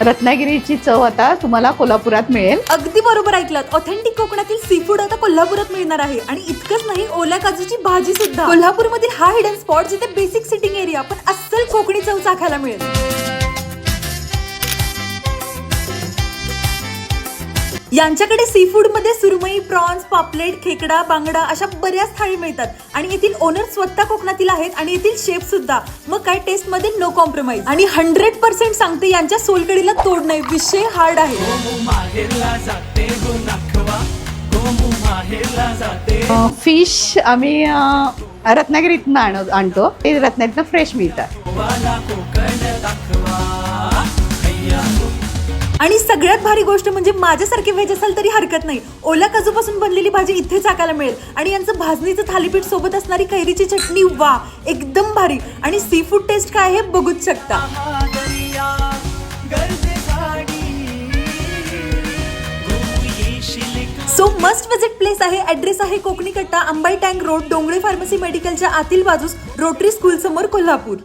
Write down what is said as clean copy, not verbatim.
रत्नागिरीची चव आता तुम्हाला कोल्हापुरात मिळेल. अगदी बरोबर ऐकलात. ऑथेंटिक कोकणातील सी फूड आता कोल्हापुरात मिळणार आहे. आणि इतकंच नाही, ओल्या काजूची भाजी सुद्धा. कोल्हापूरमधील हा हिडन स्पॉट जिथे बेसिक सिटिंग एरिया पण अस्सल कोकणी चव चाखायला मिळेल. यांच्याकडे सी फूड मध्ये सुरमई, प्रॉन्स, पापलेट, खेकडा, बांगडा अशा बऱ्याच थाळी मिळतात. आणि येथील ओनर स्वतः कोकणातील आहेत आणि येथील शेफ सुद्धा. मग काय, टेस्ट मध्ये नो कॉम्प्रोमाइज. आणि 100% सांगते, यांच्या सोलकडीला तोड नाही. विषय हार्ड आहे. फिश आम्ही रत्नागिरीतनं आणतो. ते रत्नागिरीतनं फ्रेश मिळतात. आणि सगळ्यात भारी गोष्ट म्हणजे माझ्यासारखे व्हेज असाल तरी हरकत नाही, ओल्या काजूपासून बनलेली भाजी इथे चाकायला मिळेल. आणि यांचं भाजणीचं थालीपीठ सोबत असणारी कैरीची चटणी, वा एकदम भारी. आणि सी फूड टेस्ट काय आहे बघूच शकता. सो मस्ट विजिट प्लेस आहे. ऍड्रेस आहे कोकणी कट्टा, Ambai tank road, Dongre pharmacy मेडिकलच्या आतील बाजूस, रोटरी स्कूल समोर, कोल्हापूर.